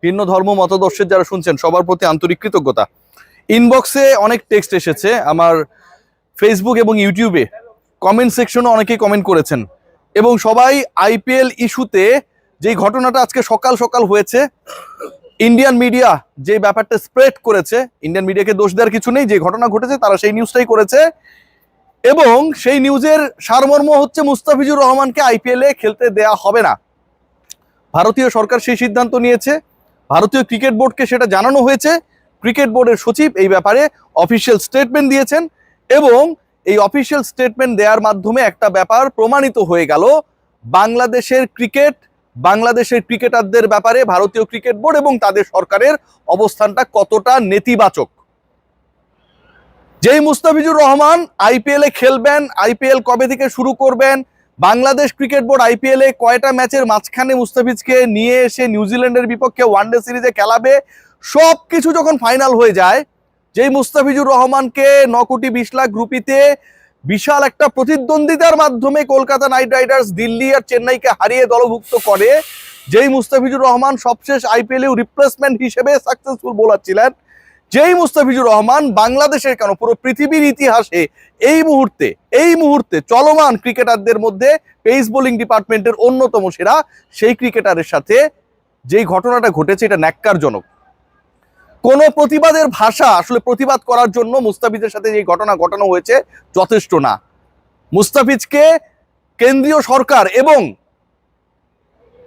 ভিন্ন ধর্ম মতাদর্শের যারা শুনছেন সবার প্রতি আন্তরিক কৃতজ্ঞতা। ইনবক্সে অনেক টেক্সট এসেছে, আমার ফেসবুক এবং ইউটিউবে কমেন্ট সেকশনে অনেকেই কমেন্ট করেছেন, এবং সবাই আইপিএল ইস্যুতে যেই ঘটনাটা আজকে সকাল সকাল হয়েছে, ইন্ডিয়ান মিডিয়া যে ব্যাপারটা স্প্রেড করেছে, ইন্ডিয়ান মিডিয়াকে দোষ দেওয়ার কিছু নেই, যে ঘটনা ঘটেছে তারা সেই নিউজটাই করেছে, এবং সেই নিউজের সারমর্ম হচ্ছে মুস্তাফিজুর রহমানকে আইপিএল এ খেলতে দেয়া হবে না। ভারতীয় সরকার সেই সিদ্ধান্ত নিয়েছে, ভারতীয় ক্রিকেট বোর্ডকে সেটা জানানো হয়েছে, ক্রিকেট বোর্ডের সচিব এই ব্যাপারে অফিসিয়াল স্টেটমেন্ট দিয়েছেন, এবং এই অফিসিয়াল স্টেটমেন্ট দেওয়ার মাধ্যমে একটা ব্যাপার প্রমাণিত হয়ে গেল, বাংলাদেশের ক্রিকেটারদের ব্যাপারে ভারতীয় ক্রিকেট বোর্ড এবং তাদের সরকারের অবস্থানটা কতটা নেতিবাচক। যেই মুস্তাফিজুর রহমান আইপিএল এ খেলবেন, আইপিএল কবে থেকে শুরু করবেন, বাংলাদেশ ক্রিকেট বোর্ড আইপিএল এ কয়টা ম্যাচের মাঝখানে মুস্তাফিজকে নিয়ে এসে নিউজিল্যান্ডের বিপক্ষে ওয়ানডে সিরিজে খেলাবে, সবকিছু যখন ফাইনাল হয়ে যায়, যেই মুস্তাফিজুর রহমানকে 9,20,00,000 রুপিতে বিশাল একটা প্রতিদ্বন্দ্বিতার মাধ্যমে কলকাতা নাইট রাইডার্স দিল্লি আর চেন্নাইকে হারিয়ে দলভুক্ত করে, যেই মুস্তাফিজুর রহমান সবশেষ আইপিএল এ রিপ্লেসমেন্ট হিসেবে সাকসেসফুল বোলার ছিলেন, যেই মুস্তাফিজুর রহমান বাংলাদেশের কেন পুরো পৃথিবীর ইতিহাসে এই মুহূর্তে চলমান ক্রিকেটারদের মধ্যে পেস বোলিং ডিপার্টমেন্টের অন্যতম সেরা, সেই ক্রিকেটারের সাথে যেই ঘটনাটা ঘটেছে এটা ন্যাক্কারজনক। কোনো প্রতিবাদের ভাষা আসলে প্রতিবাদ করার জন্য মুস্তাফিজের সাথে যে ঘটনা ঘটানো হয়েছে যথেষ্ট না। মুস্তাফিজকে কেন্দ্রীয় সরকার এবং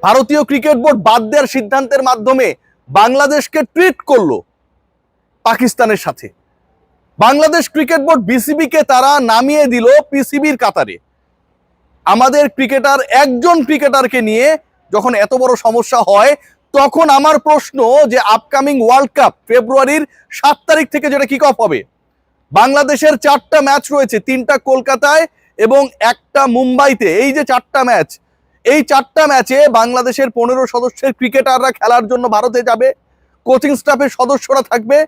ভারতীয় ক্রিকেট বোর্ড বাদ দেওয়ার সিদ্ধান্তের মাধ্যমে বাংলাদেশকে ট্রিট করলো পাকিস্তানের সাথে। বাংলাদেশ ক্রিকেট বোর্ড বিসিবিকে তারা নামিয়ে দিল পিসিবির কাতারে। আমাদের একজন ক্রিকেটারকে নিয়ে যখন এত বড় সমস্যা হয়, তখন আমার প্রশ্ন যে আপকামিং ওয়ার্ল্ড কাপ ফেব্রুয়ারির 7 তারিখ থেকে যেটা কিক অফ হবে, বাংলাদেশের 4টা ম্যাচ রয়েছে, 3টা কলকাতায় এবং 1টা মুম্বাইতে। এই যে 4টা ম্যাচ, এই 4টা ম্যাচে বাংলাদেশের 15 সদস্যের ক্রিকেটাররা খেলার জন্য ভারতে যাবে, কোচিং স্টাফের সদস্যরা থাকবে,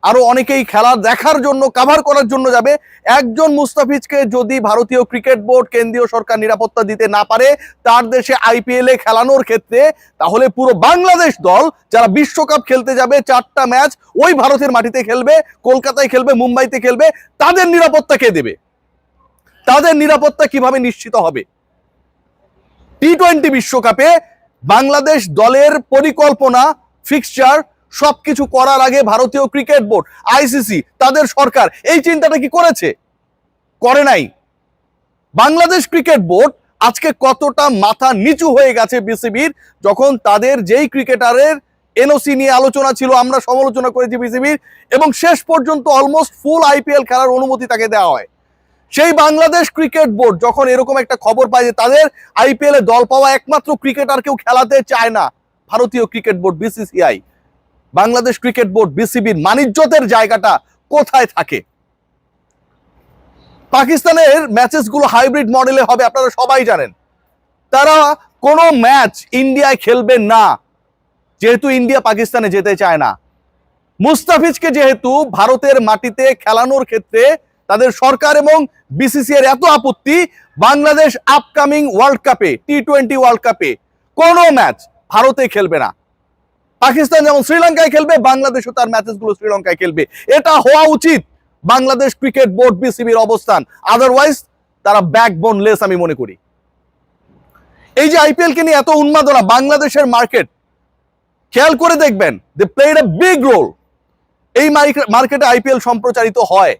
আরো অনেকেই খেলা দেখার জন্য কাভার করার জন্য যাবে। একজন মুস্তাফিজকে যদি ভারতীয় ক্রিকেট বোর্ড কেন্দ্রীয় সরকার নিরাপত্তা দিতে না পারে তার দেশে আইপিএল এ খেলানোর ক্ষেত্রে, তাহলে পুরো বাংলাদেশ দল যারা বিশ্বকাপ খেলতে যাবে 4টা ম্যাচ ওই ভারতের মাটিতে খেলবে, কলকাতায় খেলবে, মুম্বাইতে খেলবে, তাদের নিরাপত্তা কে দেবে? তাদের নিরাপত্তা কিভাবে নিশ্চিত হবে? টি-20 বিশ্বকাপে বাংলাদেশ দলের পরিকল্পনা, ফিক্সচার সবকিছু করার আগে ভারতীয় ক্রিকেট বোর্ড, আইসিসি, তাদের সরকার এই চিন্তাটা কি করেছে? করে নাই। বাংলাদেশ ক্রিকেট বোর্ড আজকে কতটা মাথা নিচু হয়ে গেছে বিসিবির, যখন তাদের যেই ক্রিকেটারের এনওসি নিয়ে আলোচনা ছিল, আমরা সমালোচনা করেছি বিসিবির, এবং শেষ পর্যন্ত অলমোস্ট ফুল আইপিএল খেলার অনুমতি তাকে দেওয়া হয়। সেই বাংলাদেশ ক্রিকেট বোর্ড যখন এরকম একটা খবর পায় যে তাদের আইপিএল এ দল পাওয়া একমাত্র ক্রিকেটার কেউ খেলাতে চায় না, ভারতীয় cricket board BCCI, Bangladesh cricket board বিসিবির মানিজ্যতের জায়গাটা কোথায় থাকে? পাকিস্তানের ম্যাচেস গুলো হাইব্রিড মডেলে হবে, আপনারা সবাই জানেন। তারা কোনো ম্যাচ ইন্ডিয়ায় খেলবে না, যেহেতু ইন্ডিয়া পাকিস্তানে যেতে চায় না। মুস্তাফিজকে যেহেতু ভারতের মাটিতে খেলানোর ক্ষেত্রে তাদের সরকার এবং বিসিসিআই এর এত আপত্তি, বাংলাদেশ আপকামিং ওয়ার্ল্ড কাপে, টি-20 ওয়ার্ল্ড কাপে কোনো ম্যাচ ভারতে খেলবে না। পাকিস্তান যেমন শ্রীলঙ্কায় খেলবে, বাংলাদেশও তার ম্যাচেস গুলো শ্রীলঙ্কায় খেলবে। এটা হওয়া উচিত বাংলাদেশ ক্রিকেট বোর্ড বিসিবির অবস্থান, আদারওয়াইজ তারা ব্যাকবোনলেস আমি মনে করি। এই যে আইপিএল কে নিয়ে এত উন্মাদনা, বাংলাদেশের মার্কেট খেয়াল করে দেখবেন, they played a big role. এই মার্কেটে আইপিএল সম্প্রচারিত হয়।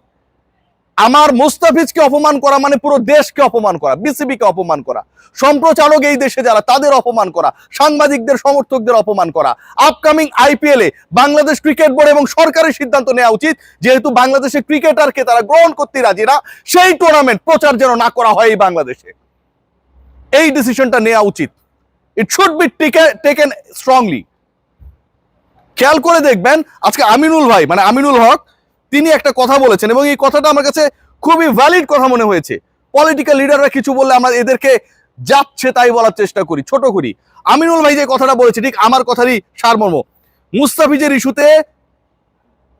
আমার মুস্তাফিজকে অপমান করা মানে পুরো দেশকে অপমান করা, বিসিবিকে অপমান করা, সম্প্রচারক এই দেশে যারা তাদের অপমান করা, সাংবাদিকদের সমর্থকদের অপমান করা। আপকামিং আইপিএল এ বাংলাদেশ ক্রিকেট বোর্ড এবং সরকারের সিদ্ধান্ত নেওয়া উচিত, যেহেতু বাংলাদেশের ক্রিকেটারকে তারা গ্রহণ করতে রাজি না, সেই টুর্নামেন্ট প্রচার যেন না করা হয় এই বাংলাদেশে। এই ডিসিশনটা নেওয়া উচিত। It should be taken strongly. খেয়াল করে দেখবেন আজকে আমিনুল ভাই, মানে আমিনুল হক, তিনি একটা কথা বলেছেন এবং এই কথাটা আমার কাছে খুবই ভ্যালিড কথা মনে হয়েছে। পলিটিক্যাল লিডাররা কিছু বললে আমরা এদেরকে যাচ্ছে তাই বলার চেষ্টা করি, ছোট করি। আমিনুল ভাই যে কথাটা বলেছে ঠিক আমার কথারই সারমর্ম। মুস্তাফিজের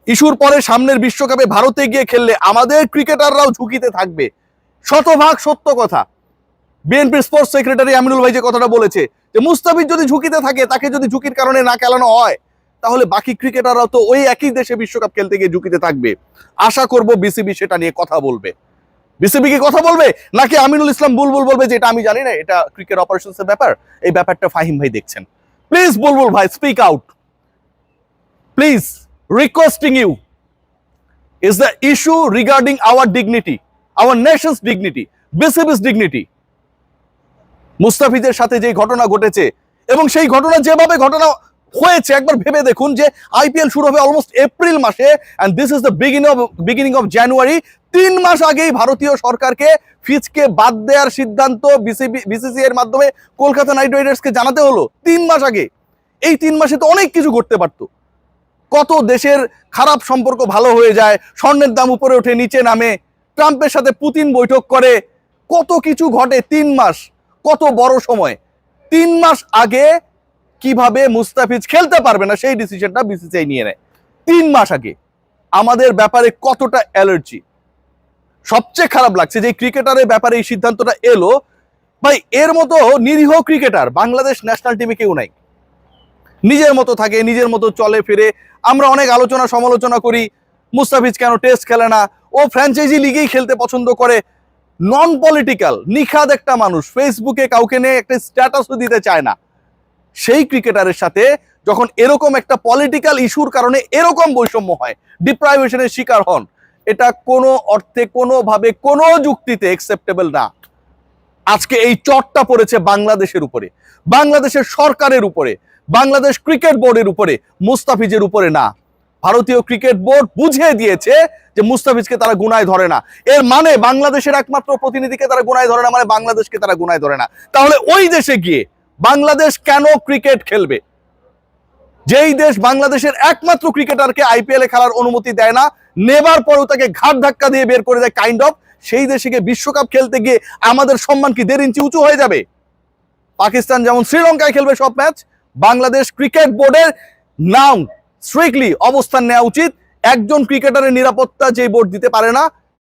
ইস্যুর পরে সামনের বিশ্বকাপে ভারতে গিয়ে খেললে আমাদের ক্রিকেটাররাও ঝুঁকিতে থাকবে, শতভাগ সত্য কথা। বিএনপির স্পোর্টস সেক্রেটারি আমিনুল ভাই যে কথাটা বলেছে যে মুস্তাফিজ যদি ঝুঁকিতে থাকে, তাকে যদি ঝুঁকির কারণে না খেলানো হয়, তাহলে বাকি ক্রিকেটাররাও তো ওই একই দেশে বিশ্বকাপ খেলতে গিয়ে ঝুঁকিতে থাকবে। আশা করব বিসিবি সেটা নিয়ে কথা বলবে। বিসিবি কি কথা বলবে, নাকি আমিনুল ইসলাম বুলবুল বলবে যে এটা আমি জানি না, এটা ক্রিকেট অপারেশনস এর ব্যাপার, এই ব্যাপারটা ফাহিম ভাই দেখছেন। প্লিজ বুলবুল ভাই, speak out please, requesting you. Is the issue regarding our dignity, our nation's dignity, BCB's dignity? মুস্তাফিজের সাথে যে ঘটনা ঘটেছে এবং সেই ঘটনা যেভাবে ঘটনা হয়েছে, একবার ভেবে দেখুন যে আইপিএল শুরু হবে অলমোস্ট এপ্রিল মাসে, and this is the beginning of January. 3 মাস আগেই ভারতীয় সরকারকে ফিজকে বাদ দেওয়ার সিদ্ধান্ত বিসিসিআই এর মাধ্যমে কলকাতা নাইট রাইডার্সকে জানাতে হলো 3 মাস আগে। এই 3 মাসে তো অনেক কিছু ঘটতে পারতো। কত দেশের খারাপ সম্পর্ক ভালো হয়ে যায়, স্বর্ণের দাম উপরে ওঠে নিচে নামে, ট্রাম্পের সাথে পুতিন বৈঠক করে, কত কিছু ঘটে। 3 মাস কত বড় সময়। 3 মাস আগে কিভাবে মুস্তাফিজ খেলতে পারবে না সেই ডিসিশনটা বিসিসিআই নিয়ে নেয় 3 মাস আগে। আমাদের ব্যাপারে কতটা অ্যালার্জি। সবচেয়ে খারাপ লাগছে যে ক্রিকেটারের ব্যাপারে এই সিদ্ধান্তটা এলো। ভাই, এর মতো নিরীহ ক্রিকেটার বাংলাদেশ ন্যাশনাল টিমে কেউ নাই। নিজের মতো থাকে, নিজের মতো চলে ফিরে। আমরা অনেক আলোচনা সমালোচনা করি, মুস্তাফিজ কেন টেস্ট খেলে না, ও ফ্র্যাঞ্চাইজি লিগেই খেলতে পছন্দ করে। নন পলিটিক্যাল নিখাদ একটা মানুষ, ফেসবুকে কাউকে নিয়ে একটা স্ট্যাটাসও দিতে চায় না। সেই ক্রিকেটারের সাথে যখন এরকম একটা পলিটিক্যাল ইস্যুর কারণে এরকম বৈষম্য হয়, ডিপ্রাইভেশনের শিকার হন, এটা কোনো অর্থে, কোনোভাবে, কোনো যুক্তিতে অ্যাকসেপ্টেবল না। আজকে এই চটটা পড়েছে বাংলাদেশের উপরে, বাংলাদেশের সরকারের উপরে, বাংলাদেশ ক্রিকেট বোর্ডের উপরে, মুস্তাফিজের উপরে না। ভারতীয় ক্রিকেট বোর্ড বুঝিয়ে দিয়েছে যে মুস্তাফিজকে তারা গুনায় ধরে না। এর মানে বাংলাদেশের একমাত্র প্রতিনিধিকে তারা গুনায় ধরে না, মানে বাংলাদেশকে তারা গুনায় ধরে না। তাহলে ওই দেশে গিয়ে বাংলাদেশ কেন ক্রিকেট খেলবে? যেই দেশ বাংলাদেশের একমাত্র ক্রিকেটারকে আইপিএল এ খেলার অনুমতি দেয় না, নেবার পরেও তাকে ঘাট ধাক্কা দিয়ে বের করে দেয় কাইন্ড অফ, সেই দেশে গিয়ে বিশ্বকাপ খেলতে গিয়ে আমাদের সম্মান কি 1.5 ইঞ্চি উঁচু হয়ে যাবে? পাকিস্তান যেমন শ্রীলঙ্কায় খেলবে সব ম্যাচ, বাংলাদেশ ক্রিকেট বোর্ডের নাও স্ট্রিক্টলি অবস্থান নেওয়া উচিত। একজন ক্রিকেটারের নিরাপত্তা যে বোর্ড দিতে পারে না,